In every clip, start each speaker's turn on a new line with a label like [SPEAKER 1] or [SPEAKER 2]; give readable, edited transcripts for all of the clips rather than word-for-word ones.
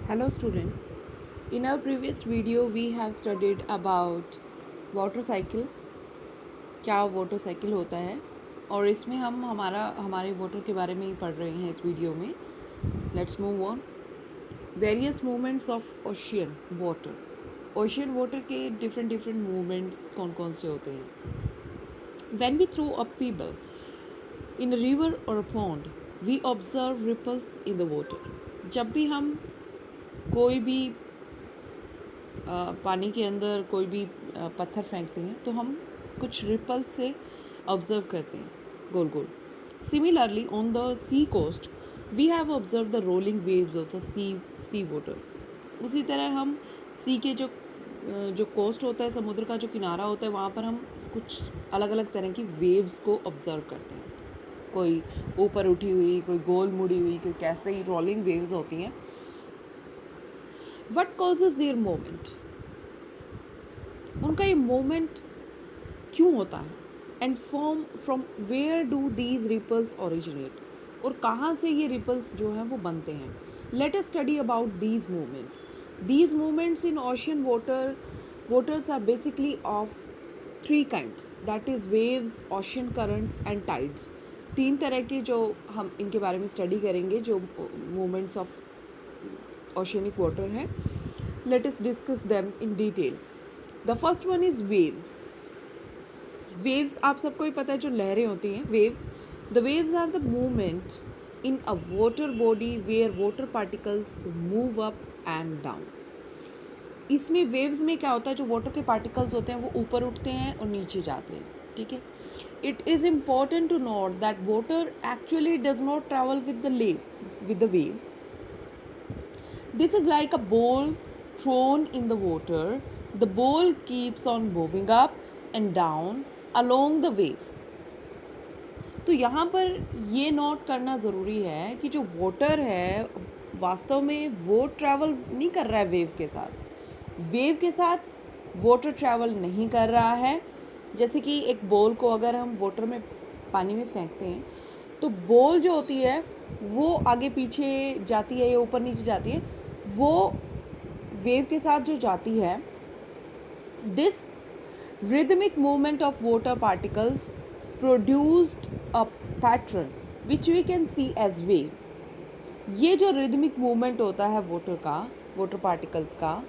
[SPEAKER 1] Hello students. In our previous video we have studied about water cycle, क्या water cycle होता है और इसमें हम हमारे वाटर के बारे में ही पढ़ रहे हैं इस वीडियो में. Let's move on. Various movements of ocean water के डिफरेंट मूवमेंट्स कौन कौन से होते हैं. When we throw a pebble in a river or a pond we observe ripples in the water. जब भी हम कोई भी पानी के अंदर कोई भी पत्थर फेंकते हैं तो हम कुछ रिपल से ऑब्जर्व करते हैं गोल गोल. Similarly on the sea coast we have observe the rolling waves of the sea water. उसी तरह हम सी के जो कोस्ट होता है, समुद्र का जो किनारा होता है, वहाँ पर हम कुछ अलग अलग तरह की वेव्स को ऑब्जर्व करते हैं. कोई ऊपर उठी हुई, कोई गोल मुड़ी हुई, कोई कैसे ही रोलिंग वेव्स होती हैं. What causes their moment. उनका ये मोमेंट क्यों होता है and from where do these ripples originate. और कहाँ से ये रिपल्स जो हैं वो बनते हैं. Let us study about these movements. These movements in ocean waters are basically of three kinds, that is waves, ocean currents and tides. तीन तरह के जो हम इनके बारे में स्टडी करेंगे जो मूवमेंट्स ऑफ oceanic water है. Let us discuss them in detail. The first one is waves. Waves आप सबको ही पता है जो लहरें होती हैं. Waves. The waves are the movement in a water body where water particles move up and down. इसमें वेव्स में क्या होता है, जो वाटर के पार्टिकल्स होते हैं वो ऊपर उठते हैं और नीचे जाते हैं. ठीक है. It is important to note that water actually does not travel with the wave. This is like a ball thrown in the water. The ball keeps on moving up and down along the wave. तो यहाँ पर ये note करना ज़रूरी है कि जो water है वास्तव में वो ट्रैवल नहीं कर रहा है वेव के साथ. वेव के साथ वाटर ट्रैवल नहीं कर रहा है. जैसे कि एक बॉल को अगर हम वाटर में पानी में फेंकते हैं तो बॉल जो होती है वो आगे पीछे जाती है या ऊपर नीचे जाती है. वो वेव के साथ जो जाती है, this rhythmic movement of water particles produced a pattern which we can see as waves. ये जो rhythmic movement होता है वाटर पार्टिकल्स का,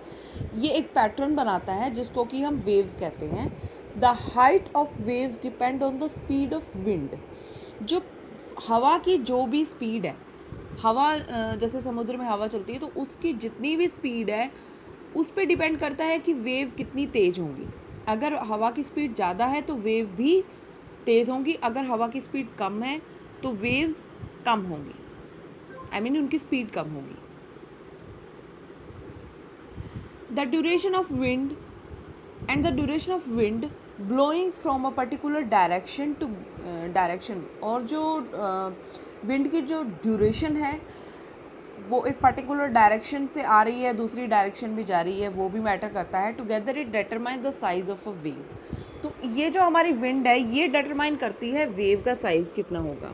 [SPEAKER 1] ये एक पैटर्न बनाता है जिसको कि हम वेव्स कहते हैं. The height of waves depend on the speed of wind. जो हवा की जो भी स्पीड है, हवा जैसे समुद्र में हवा चलती है तो उसकी जितनी भी स्पीड है उस पर डिपेंड करता है कि वेव कितनी तेज़ होंगी. अगर हवा की स्पीड ज़्यादा है तो वेव भी तेज़ होंगी. अगर हवा की स्पीड कम है तो वेव्स कम होंगी. उनकी स्पीड कम होगी. The duration of wind blowing from a particular direction to direction. और जो विंड की जो ड्यूरेशन है वो एक पर्टिकुलर डायरेक्शन से आ रही है, दूसरी डायरेक्शन में जा रही है, वो भी मैटर करता है. Together it determine the size of a wave. तो ये जो हमारी विंड है ये डिटरमाइन करती है वेव का साइज़ कितना होगा.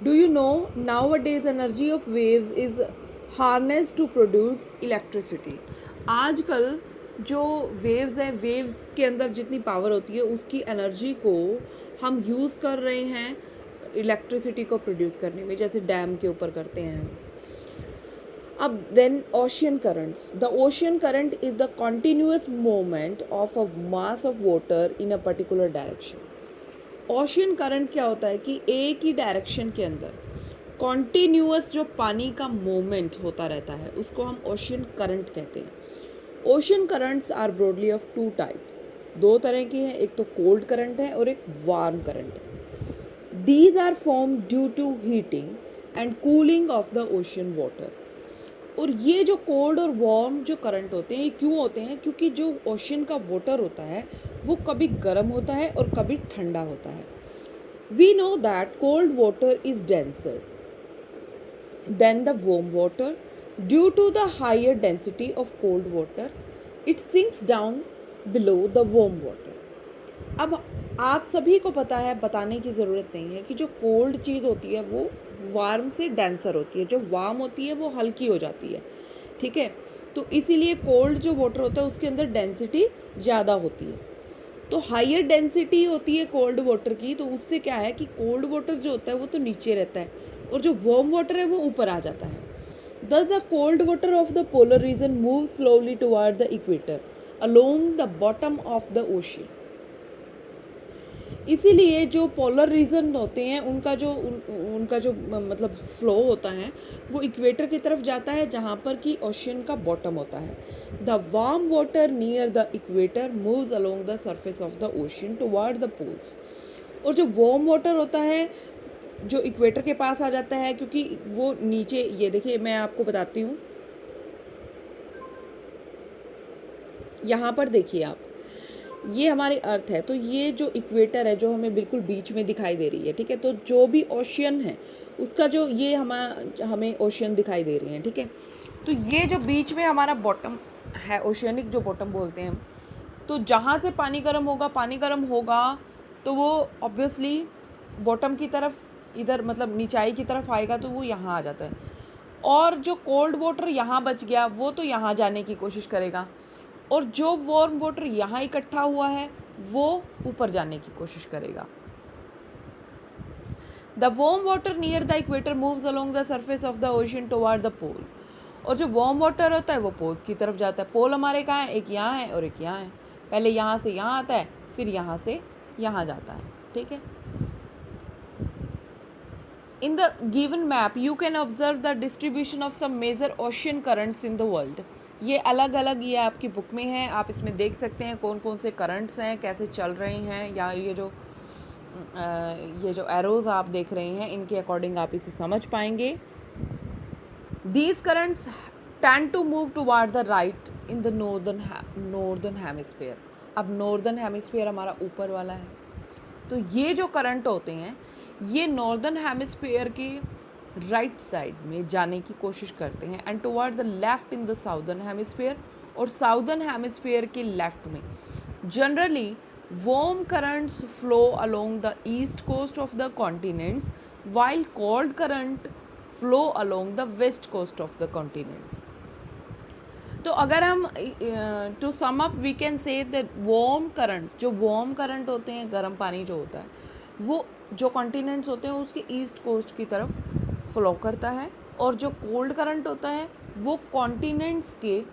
[SPEAKER 1] Do you know nowadays energy of waves is harness to produce electricity. आजकल जो वेव्स हैं, वेव्स के अंदर जितनी पावर होती है उसकी एनर्जी को हम यूज़ कर रहे हैं इलेक्ट्रिसिटी को प्रोड्यूस करने में, जैसे डैम के ऊपर करते हैं. अब then ocean currents. The ocean current is the continuous movement of a mass of water in a particular direction. Ocean current क्या होता है कि एक ही डायरेक्शन के अंदर कॉन्टीन्यूअस जो पानी का मूवमेंट होता रहता है उसको हम ओशियन करंट कहते हैं. Ocean currents are broadly of two types. दो तरह की हैं, एक तो कोल्ड करंट है और एक वार्म करंट है. These are formed due to heating and cooling of the ocean water. और ये जो कोल्ड और वार्म जो करंट होते हैं ये क्यों होते हैं, क्योंकि जो ओशन का वाटर होता है वो कभी गर्म होता है और कभी ठंडा होता है. We know that cold water is denser than the warm water. Due to the higher density of cold water it sinks down below the warm water. अब आप सभी को पता है, बताने की ज़रूरत नहीं है कि जो कोल्ड चीज़ होती है वो वार्म से डेंसर होती है, जो वार्म होती है वो हल्की हो जाती है, ठीक है। तो इसीलिए कोल्ड जो वाटर होता है उसके अंदर डेंसिटी ज़्यादा होती है, तो हाइयर डेंसिटी होती है कोल्ड वाटर की, तो उससे क्या है कि कोल्ड वाटर जो होता है वो तो नीचे रहता है और जो वार्म वाटर है वो ऊपर आ जाता है। Thus the cold water of the polar region moves slowly toward the equator along the bottom of the ocean. इसीलिए जो पोलर रीजन होते हैं उनका जो मतलब फ्लो होता है वो इक्वेटर की तरफ जाता है, जहाँ पर कि ओशियन का बॉटम होता है। The warm water near the equator moves along the surface of the ocean toward the poles. और जो वार्म वाटर होता है जो इक्वेटर के पास आ जाता है, क्योंकि वो नीचे, ये देखिए मैं आपको बताती हूँ, यहाँ पर देखिए आप, ये हमारी अर्थ है, तो ये जो इक्वेटर है जो हमें बिल्कुल बीच में दिखाई दे रही है, ठीक है। तो जो भी ओशियन है उसका जो ये हमें ओशियन दिखाई दे रही है, ठीक है। तो ये जो बीच में हमारा बॉटम है, ओशियनिक जो बॉटम बोलते हैं, तो जहाँ से पानी गर्म होगा तो वो ऑब्वियसली बॉटम की तरफ, इधर मतलब नीचाई की तरफ आएगा, तो वो यहाँ आ जाता है। और जो कोल्ड वाटर यहाँ बच गया वो तो यहाँ जाने की कोशिश करेगा, और जो वार्म वाटर यहाँ इकट्ठा हुआ है वो ऊपर जाने की कोशिश करेगा। The warm water near the equator moves along the surface of the ocean toward the pole. और जो वार्म वाटर होता है वो पोल्स की तरफ जाता है। पोल हमारे कहाँ है, एक यहाँ है और एक यहाँ है। पहले यहाँ से यहाँ आता है, फिर यहाँ से यहाँ जाता है, ठीक है। In the given map, you can observe the distribution of some major ocean currents in the world. ये अलग अलग, ये आपकी बुक में है, आप इसमें देख सकते हैं कौन कौन से करंट्स हैं, कैसे चल रहे हैं, या ये जो एरोज आप देख रहे हैं इनके अकॉर्डिंग आप इसे समझ पाएंगे। These currents tend to move toward the right in the northern hemisphere. अब नॉर्दर्न हेमिस्फीयर हमारा ऊपर वाला है, तो ये जो करंट होते हैं ये नॉर्दर्न हेमिस्फीयर के राइट साइड में जाने की कोशिश करते हैं, and toward the left in the southern hemisphere, और साउदर्न हेमिस्फीयर के लेफ्ट में। Generally warm currents flow along the east coast of the continents, while cold current flow along the west coast of the continents. तो अगर हम to sum up we can say that warm current, जो warm current होते हैं, गर्म पानी जो होता है, वो जो कॉन्टिनेंट्स होते हैं उसके ईस्ट कोस्ट की तरफ फ्लो करता है, और जो कोल्ड करंट होता है वो कॉन्टिनेंट्स के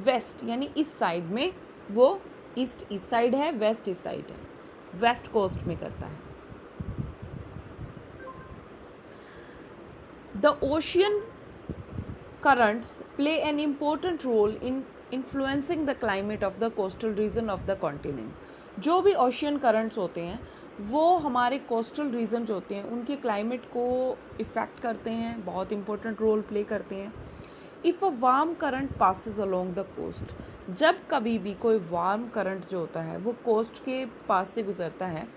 [SPEAKER 1] वेस्ट यानी इस साइड में, वो ईस्ट इस साइड है, वेस्ट इस साइड है, वेस्ट कोस्ट में करता है। The ocean currents play an important role in influencing the climate of the coastal region of the continent. जो भी ocean currents होते हैं वो हमारे coastal region जो होते हैं उनके climate को इफ़ेक्ट करते हैं, बहुत important role play करते हैं। If a warm current passes along the coast, जब कभी भी कोई warm current जो होता है वो coast के पास से गुजरता है,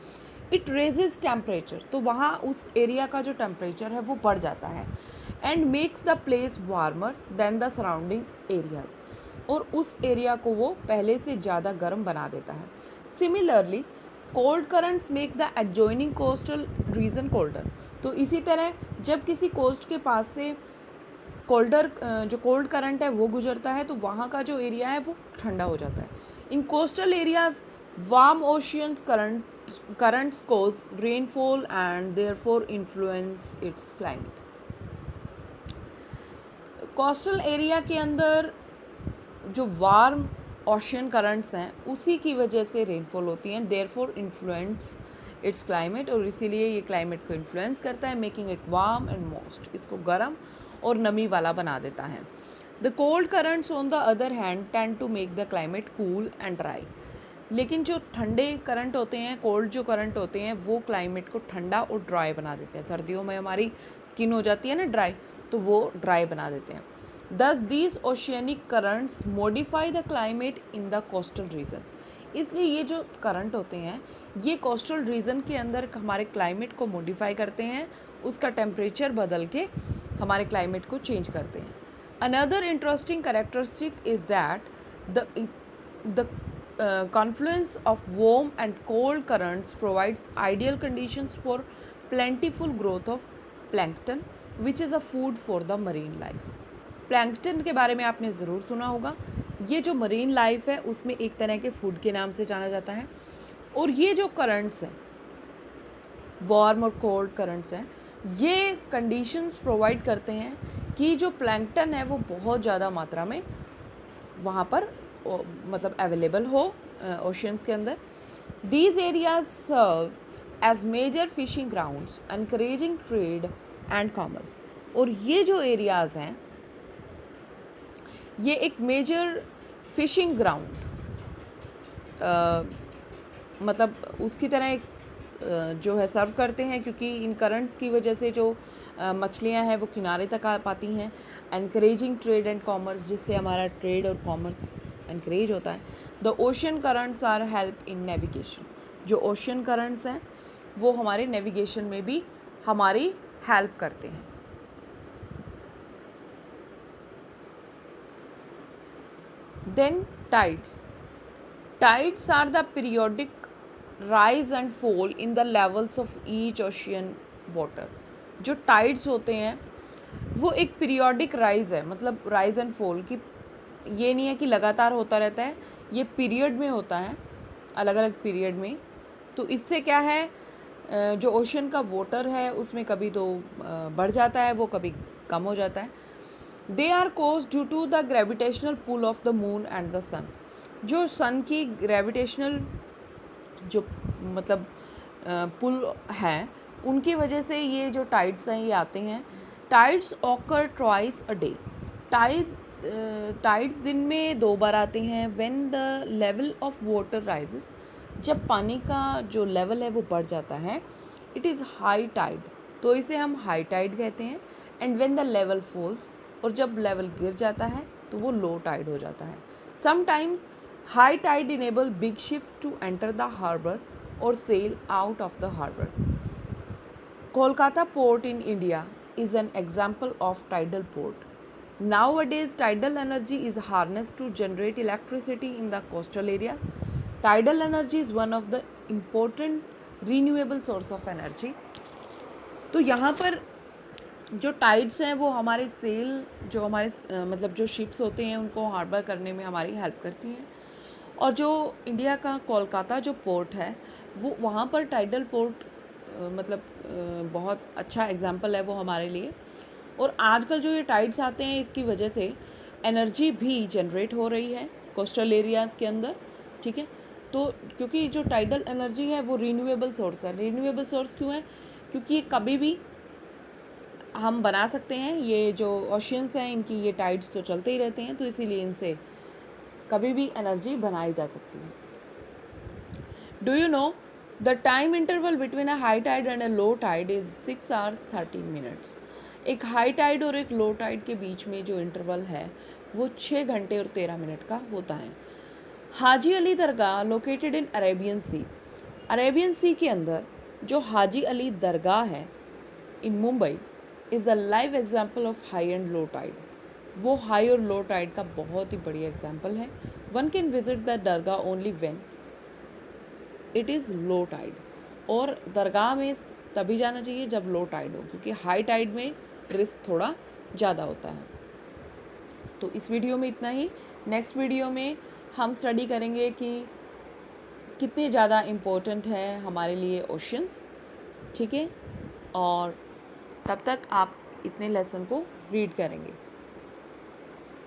[SPEAKER 1] इट रेजेज टेम्परेचर, तो वहाँ उस एरिया का जो टेम्परेचर है वो बढ़ जाता है, and makes the place warmer than the surrounding areas, और उस एरिया को वो पहले से ज़्यादा गर्म बना देता है। Similarly cold currents make the adjoining coastal region colder, तो इसी तरह जब किसी कोस्ट के पास से जो कोल्ड करंट है वो गुजरता है तो वहाँ का जो एरिया है वो ठंडा हो जाता है। इन coastal areas warm oceans currents cause rainfall and therefore influence its climate. Coastal area के अंदर जो वार्म ओशियन करंट्स हैं उसी की वजह से रेनफॉल होती है, देयरफॉर इन्फ्लुएंस इट्स क्लाइमेट, और इसीलिए ये क्लाइमेट को इन्फ्लुएंस करता है, making it warm and moist, इसको गर्म और नमी वाला बना देता है। The cold currents on the other hand tend to make the climate cool and dry, लेकिन जो ठंडे करंट होते हैं, कोल्ड जो करंट होते हैं, वो क्लाइमेट को ठंडा और ड्राई बना देते हैं। सर्दियों में हमारी स्किन हो जाती है ना ड्राई, तो वो ड्राई बना देते हैं। दस these oceanic currents modify the climate in the coastal region, इसलिए ये जो करंट होते हैं ये कोस्टल रीजन के अंदर हमारे क्लाइमेट को मॉडिफाई करते हैं, उसका टेम्परेचर बदल के हमारे क्लाइमेट को चेंज करते हैं। Another interesting characteristic is that the confluence of warm and cold currents provides ideal conditions for plentiful growth of plankton which is a food for the marine life. Plankton के बारे में आपने ज़रूर सुना होगा। ये जो मरीन लाइफ है उसमें एक तरह के फूड के नाम से जाना जाता है। और ये जो करंट्स हैं, वार्म और कोल्ड करंट्स हैं, ये कंडीशंस प्रोवाइड करते हैं कि जो प्लैंकटन है वो बहुत ज़्यादा मात्रा में वहाँ पर मतलब अवेलेबल हो ओशंस के अंदर। These areas serve as major fishing grounds encouraging trade and commerce. और ये जो एरियाज़ हैं ये एक मेजर फिशिंग ग्राउंड मतलब उसकी तरह एक जो है सर्व करते हैं, क्योंकि इन करंट्स की वजह से जो मछलियां हैं वो किनारे तक आ पाती हैं। एनकरेजिंग ट्रेड एंड कॉमर्स, जिससे हमारा ट्रेड और कॉमर्स एनकरेज होता है। The ocean currents are help in navigation. जो ओशन करंट्स हैं वो हमारे नेविगेशन में भी हमारी हेल्प करते हैं। Then tides. Tides are the periodic rise and fall in the levels of each ocean water। जो tides होते हैं वो एक पीरियोडिक राइज है, मतलब राइज एंड फॉल की, ये नहीं है कि लगातार होता रहता है, ये पीरियड में होता है, अलग अलग पीरियड में। तो इससे क्या है, जो ओशन का वाटर है उसमें कभी तो बढ़ जाता है, वो कभी कम हो जाता है। They are cause due to the gravitational pull of the moon and the sun. जो सन की ग्रेविटेशनल जो मतलब पुल है उनकी वजह से ये जो टाइड्स हैं ये आते हैं। Tides occur twice a day. Tides दिन में 2 बार आते हैं। When the level of water rises, जब पानी का जो लेवल है वो बढ़ जाता है, इट इज़ हाई टाइड, तो इसे हम हाई टाइड कहते हैं। And when the level falls, और जब लेवल गिर जाता है तो वो लो टाइड हो जाता है। Sometimes high tide enable big ships to enter the harbour और sail out of the harbour. Kolkata port in India is an example of tidal port. Nowadays, tidal energy is harnessed to generate electricity in the coastal areas. Tidal energy is one of the important renewable source of energy. तो यहाँ पर जो tides हैं वो हमारे cell, जो हमारे मतलब जो शिप्स होते हैं उनको हार्बर करने में हमारी हेल्प करती हैं। और जो इंडिया का कोलकाता जो पोर्ट है वो वहाँ पर टाइडल पोर्ट मतलब बहुत अच्छा एग्जाम्पल है वो हमारे लिए। और आजकल जो ये टाइड्स आते हैं इसकी वजह से एनर्जी भी जनरेट हो रही है कोस्टल एरियाज़ के अंदर, ठीक है। तो क्योंकि जो टाइडल एनर्जी है वो रीन्यूएबल सोर्स है। रीन्यूएबल सोर्स क्यों है? क्योंकि ये कभी भी हम बना सकते हैं। ये जो ओशियंस हैं इनकी ये टाइड्स तो चलते ही रहते हैं, तो इसीलिए इनसे कभी भी एनर्जी बनाई जा सकती है। Do you know the time interval between a high tide and a low tide is 6 hours 13 minutes। एक हाई टाइड और एक लो टाइड के बीच में जो इंटरवल है वो 6 घंटे और 13 मिनट का होता है। Haji Ali Dargah located in Arabian sea. Arabian sea के अंदर जो हाजी अली दरगाह है in Mumbai is a live example of high and low tide. वो हाई और लो टाइड का बहुत ही बढ़िया एग्जाम्पल है। One can visit the dargah only when it is low tide. और दरगाह में तभी जाना चाहिए जब लो टाइड हो, क्योंकि हाई टाइड में रिस्क थोड़ा ज़्यादा होता है। तो इस वीडियो में इतना ही। नेक्स्ट वीडियो में हम स्टडी करेंगे कि कितने ज़्यादा इम्पोर्टेंट है हमारे लिए ओशंस, ठीक है। और तब तक आप इतने लेसन को रीड करेंगे।